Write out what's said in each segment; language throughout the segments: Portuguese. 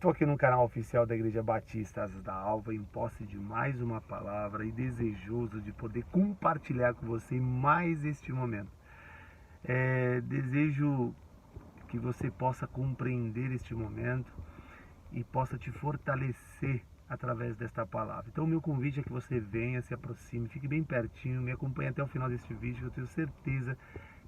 Estou aqui no canal oficial da Igreja Batista Asas da Alva, em posse de mais uma palavra e desejoso de poder compartilhar com você mais este momento. Desejo que você possa compreender este momento e possa te fortalecer através desta palavra. Então o meu convite é que você venha, se aproxime, fique bem pertinho, me acompanhe até o final deste vídeo, que eu tenho certeza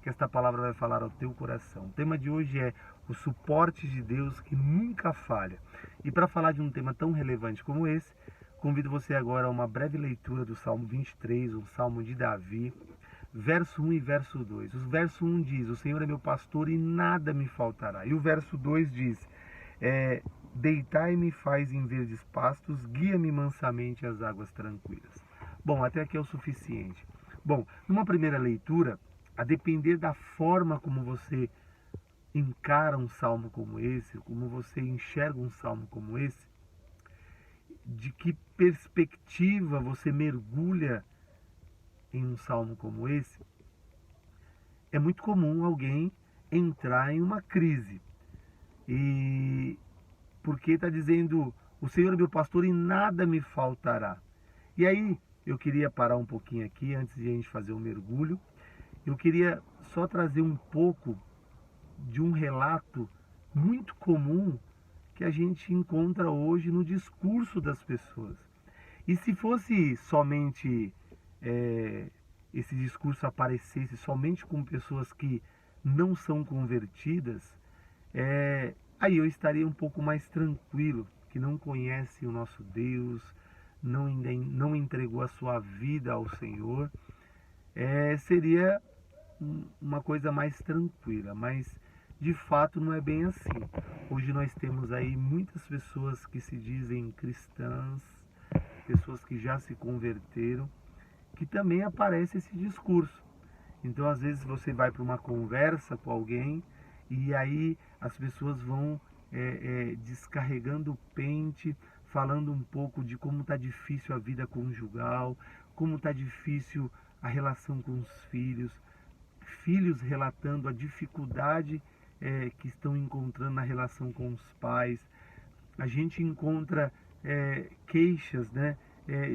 que esta palavra vai falar ao teu coração. O tema de hoje é o suporte de Deus que nunca falha. E para falar de um tema tão relevante como esse, convido você agora a uma breve leitura do Salmo 23, um salmo de Davi, verso 1 e verso 2. O verso 1 diz: o Senhor é meu pastor e nada me faltará. E o verso 2 diz: deitai-me faz em verdes pastos, guia-me mansamente às águas tranquilas. Bom, até aqui é o suficiente. Bom, numa primeira leitura, a depender da forma como você encara um salmo como esse, como você enxerga um salmo como esse, de que perspectiva você mergulha em um salmo como esse, é muito comum alguém entrar em uma crise. E porque está dizendo: o Senhor é meu pastor e nada me faltará. E aí eu queria parar um pouquinho aqui antes de a gente fazer o mergulho. Eu queria só trazer um pouco de um relato muito comum que a gente encontra hoje no discurso das pessoas. E se fosse somente esse discurso aparecesse somente com pessoas que não são convertidas, aí eu estaria um pouco mais tranquilo, que não conhece o nosso Deus, não entregou a sua vida ao Senhor. Seria uma coisa mais tranquila, mas de fato não é bem assim. Hoje nós temos aí muitas pessoas que se dizem cristãs, pessoas que já se converteram, que também aparece esse discurso. Então às vezes você vai para uma conversa com alguém e aí as pessoas vão descarregando o pente, falando um pouco de como está difícil a vida conjugal, como está difícil a relação com os filhos, filhos relatando a dificuldade que estão encontrando na relação com os pais. A gente encontra queixas, né,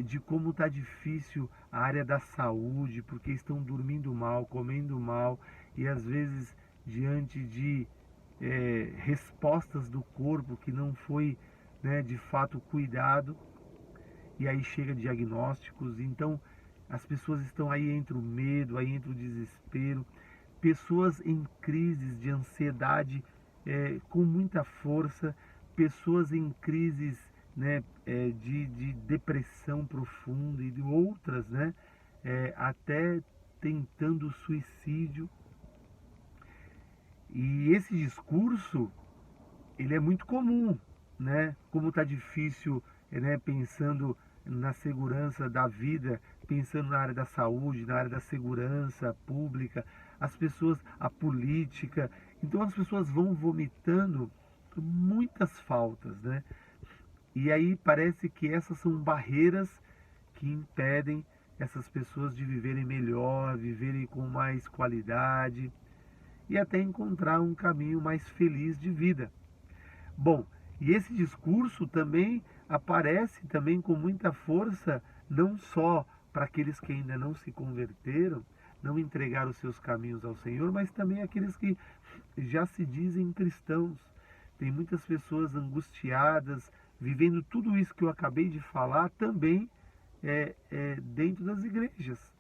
de como está difícil a área da saúde, porque estão dormindo mal, comendo mal, e às vezes diante de respostas do corpo que não foi, né, de fato cuidado, e aí chega diagnósticos. Então as pessoas estão aí entre o medo, aí entre o desespero, pessoas em crises de ansiedade com muita força, pessoas em crises, né, de depressão profunda e de outras, né, até tentando suicídio. E esse discurso, ele é muito comum, né? Como está difícil, né, pensando na segurança da vida, pensando na área da saúde, na área da segurança pública, as pessoas, a política. Então as pessoas vão vomitando muitas faltas, né? E aí parece que essas são barreiras que impedem essas pessoas de viverem melhor, viverem com mais qualidade e até encontrar um caminho mais feliz de vida. Bom, e esse discurso também aparece também com muita força, não só para aqueles que ainda não se converteram, não entregaram os seus caminhos ao Senhor, mas também aqueles que já se dizem cristãos. Tem muitas pessoas angustiadas, vivendo tudo isso que eu acabei de falar também dentro das igrejas.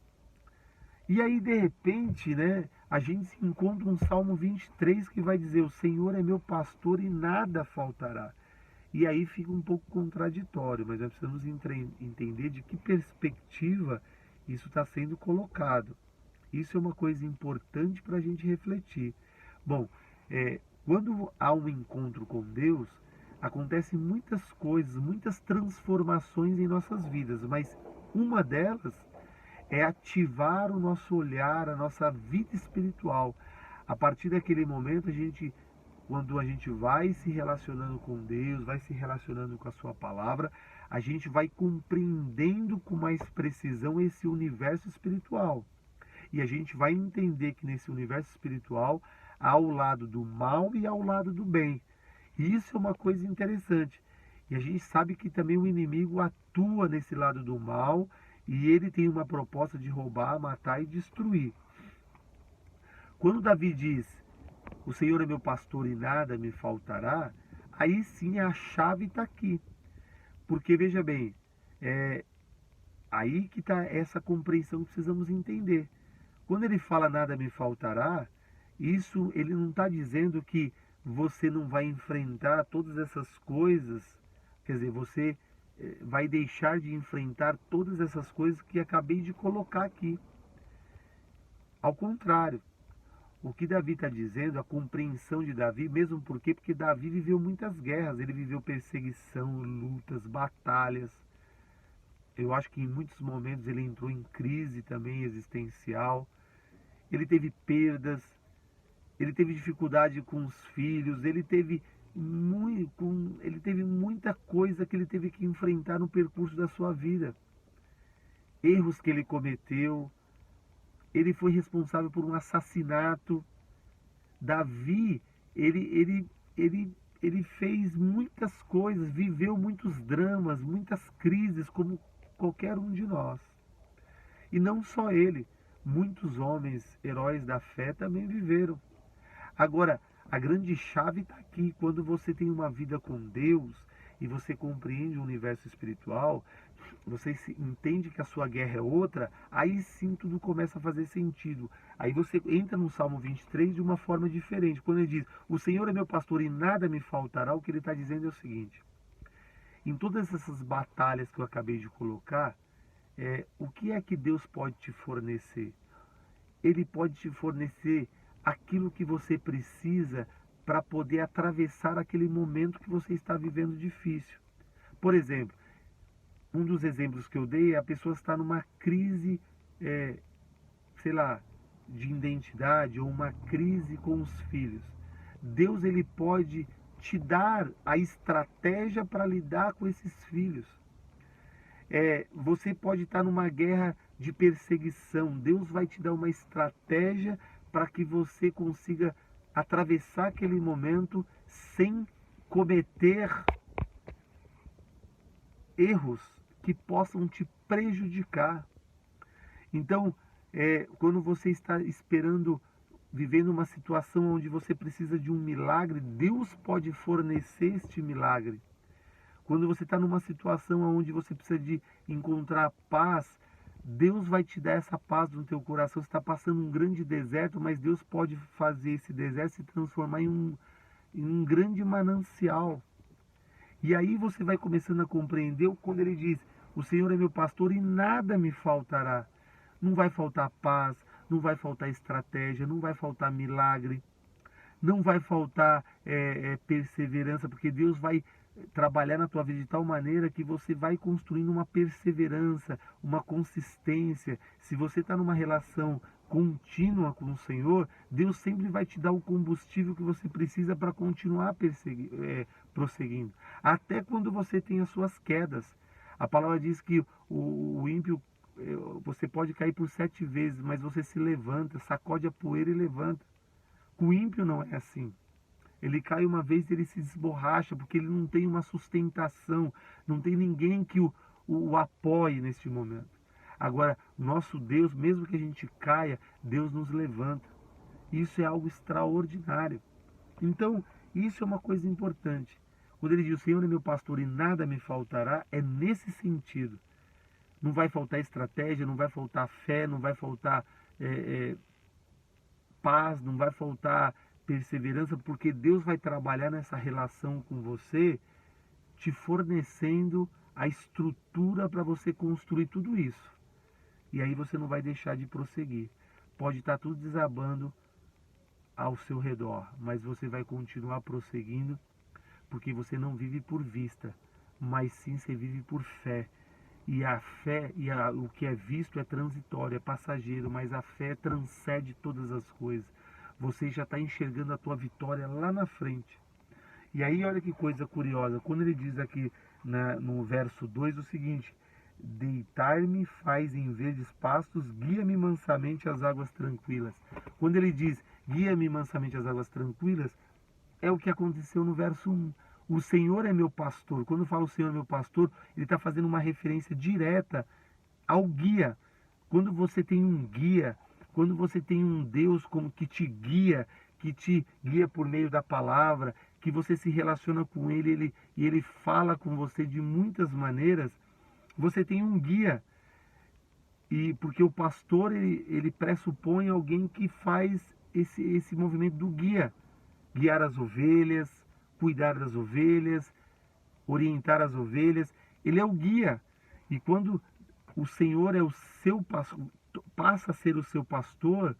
E aí, de repente, né, a gente se encontra um Salmo 23 que vai dizer: o Senhor é meu pastor e nada faltará. E aí fica um pouco contraditório, mas nós precisamos entender de que perspectiva isso está sendo colocado. Isso é uma coisa importante para a gente refletir. Bom, quando há um encontro com Deus, acontecem muitas coisas, muitas transformações em nossas vidas, mas uma delas é ativar o nosso olhar, a nossa vida espiritual. A partir daquele momento, quando a gente vai se relacionando com Deus, vai se relacionando com a sua palavra, a gente vai compreendendo com mais precisão esse universo espiritual. E a gente vai entender que nesse universo espiritual há o lado do mal e há o lado do bem. E isso é uma coisa interessante. E a gente sabe que também o inimigo atua nesse lado do mal e ele tem uma proposta de roubar, matar e destruir. Quando Davi diz, o Senhor é meu pastor e nada me faltará, aí sim a chave está aqui. Porque veja bem, é aí que está essa compreensão que precisamos entender. Quando ele fala nada me faltará, isso ele não está dizendo que você não vai enfrentar todas essas coisas, quer dizer, você vai deixar de enfrentar todas essas coisas que acabei de colocar aqui. Ao contrário, o que Davi está dizendo, a compreensão de Davi, mesmo porque Davi viveu muitas guerras, ele viveu perseguição, lutas, batalhas. Eu acho que em muitos momentos ele entrou em crise também existencial. Ele teve perdas, ele teve dificuldade com os filhos, ele teve muita coisa que ele teve que enfrentar no percurso da sua vida. Erros que ele cometeu, ele foi responsável por um assassinato. Davi, ele fez muitas coisas, viveu muitos dramas, muitas crises, como qualquer um de nós. E não só ele, muitos homens, heróis da fé, também viveram. Agora, a grande chave está aqui. Quando você tem uma vida com Deus e você compreende o universo espiritual, você entende que a sua guerra é outra, aí sim tudo começa a fazer sentido. Aí você entra no Salmo 23 de uma forma diferente. Quando ele diz, o Senhor é meu pastor e nada me faltará, o que ele está dizendo é o seguinte: em todas essas batalhas que eu acabei de colocar, o que é que Deus pode te fornecer? Ele pode te fornecer aquilo que você precisa para poder atravessar aquele momento que você está vivendo difícil. Por exemplo, um dos exemplos que eu dei é a pessoa estar numa crise, sei lá, de identidade ou uma crise com os filhos. Deus ele pode te dar a estratégia para lidar com esses filhos. Você pode estar numa guerra de perseguição. Deus vai te dar uma estratégia para que você consiga atravessar aquele momento sem cometer erros que possam te prejudicar. Então, quando você está esperando, vivendo uma situação onde você precisa de um milagre, Deus pode fornecer este milagre. Quando você está numa situação onde você precisa de encontrar paz, Deus vai te dar essa paz no teu coração. Você está passando um grande deserto, mas Deus pode fazer esse deserto se transformar em um grande manancial. E aí você vai começando a compreender quando ele diz, o Senhor é meu pastor e nada me faltará. Não vai faltar paz, não vai faltar estratégia, não vai faltar milagre, não vai faltar perseverança, porque Deus vai trabalhar na tua vida de tal maneira que você vai construindo uma perseverança, uma consistência. Se você está numa relação contínua com o Senhor, Deus sempre vai te dar o combustível que você precisa para continuar prosseguindo. Até quando você tem as suas quedas. A palavra diz que o ímpio, você pode cair por 7 vezes, mas você se levanta, sacode a poeira e levanta. Com o ímpio não é assim. Ele cai uma vez e ele se desborracha, porque ele não tem uma sustentação, não tem ninguém que o apoie neste momento. Agora, nosso Deus, mesmo que a gente caia, Deus nos levanta. Isso é algo extraordinário. Então, isso é uma coisa importante. Quando ele diz, o Senhor é meu pastor e nada me faltará, é nesse sentido. Não vai faltar estratégia, não vai faltar fé, não vai faltar paz, não vai faltar perseverança, porque Deus vai trabalhar nessa relação com você, te fornecendo a estrutura para você construir tudo isso. E aí você não vai deixar de prosseguir. Pode estar tudo desabando ao seu redor, mas você vai continuar prosseguindo, porque você não vive por vista, mas sim você vive por fé. E a fé, o que é visto é transitório, é passageiro, mas a fé transcende todas as coisas. Você já está enxergando a tua vitória lá na frente. E aí olha que coisa curiosa, quando ele diz aqui no verso 2 o seguinte, deitar-me faz em verdes pastos, guia-me mansamente às águas tranquilas. Quando ele diz, guia-me mansamente às águas tranquilas, é o que aconteceu no verso 1. O Senhor é meu pastor. Quando fala o Senhor é meu pastor, ele está fazendo uma referência direta ao guia. Quando você tem um guia, quando você tem um Deus como que te guia por meio da palavra, que você se relaciona com ele, e ele fala com você de muitas maneiras, você tem um guia. E porque o pastor ele pressupõe alguém que faz esse movimento do guia, guiar as ovelhas, cuidar das ovelhas, orientar as ovelhas. Ele é o guia. E quando o Senhor é o seu pastor, passa a ser o seu pastor,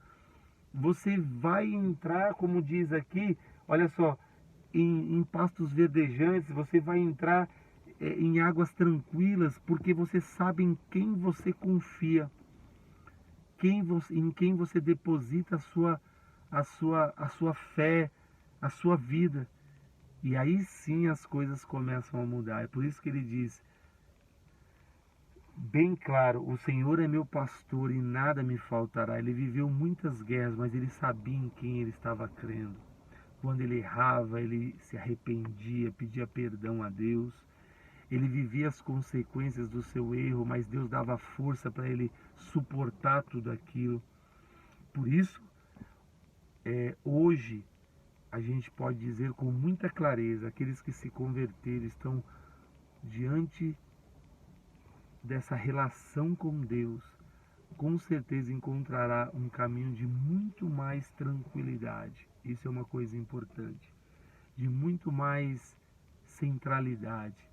você vai entrar, como diz aqui, olha só, em pastos verdejantes, você vai entrar em águas tranquilas, porque você sabe em quem você confia, em quem você deposita a sua fé, a sua vida. E aí sim as coisas começam a mudar. É por isso que ele diz, bem claro, o Senhor é meu pastor e nada me faltará. Ele viveu muitas guerras, mas ele sabia em quem ele estava crendo. Quando ele errava, ele se arrependia, pedia perdão a Deus. Ele vivia as consequências do seu erro, mas Deus dava força para ele suportar tudo aquilo. Por isso, hoje, a gente pode dizer com muita clareza, aqueles que se converteram estão diante dessa relação com Deus, com certeza encontrará um caminho de muito mais tranquilidade. Isso é uma coisa importante, de muito mais centralidade.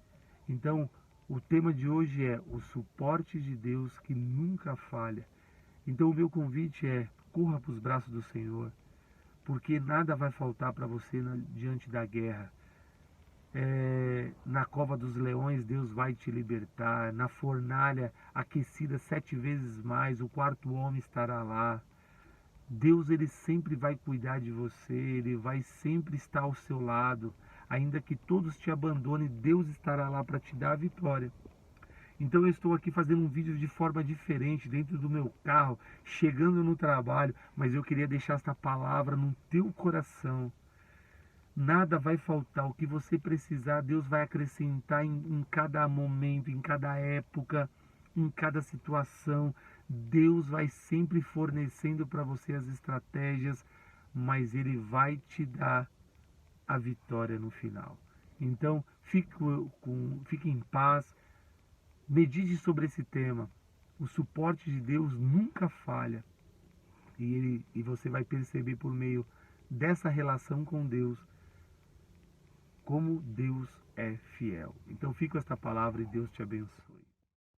Então, o tema de hoje é o suporte de Deus que nunca falha. Então, o meu convite é: corra para os braços do Senhor, porque nada vai faltar para você diante da guerra. Na cova dos leões, Deus vai te libertar. Na fornalha aquecida 7 vezes mais, o quarto homem estará lá. Deus, ele sempre vai cuidar de você, ele vai sempre estar ao seu lado. Ainda que todos te abandonem, Deus estará lá para te dar a vitória. Então eu estou aqui fazendo um vídeo de forma diferente, dentro do meu carro, chegando no trabalho, mas eu queria deixar esta palavra no teu coração. Nada vai faltar, o que você precisar, Deus vai acrescentar em cada momento, em cada época, em cada situação. Deus vai sempre fornecendo para você as estratégias, mas Ele vai te dar a vitória no final. Então, fique em paz, medite sobre esse tema. O suporte de Deus nunca falha. E você vai perceber por meio dessa relação com Deus, como Deus é fiel. Então fica esta palavra e Deus te abençoe.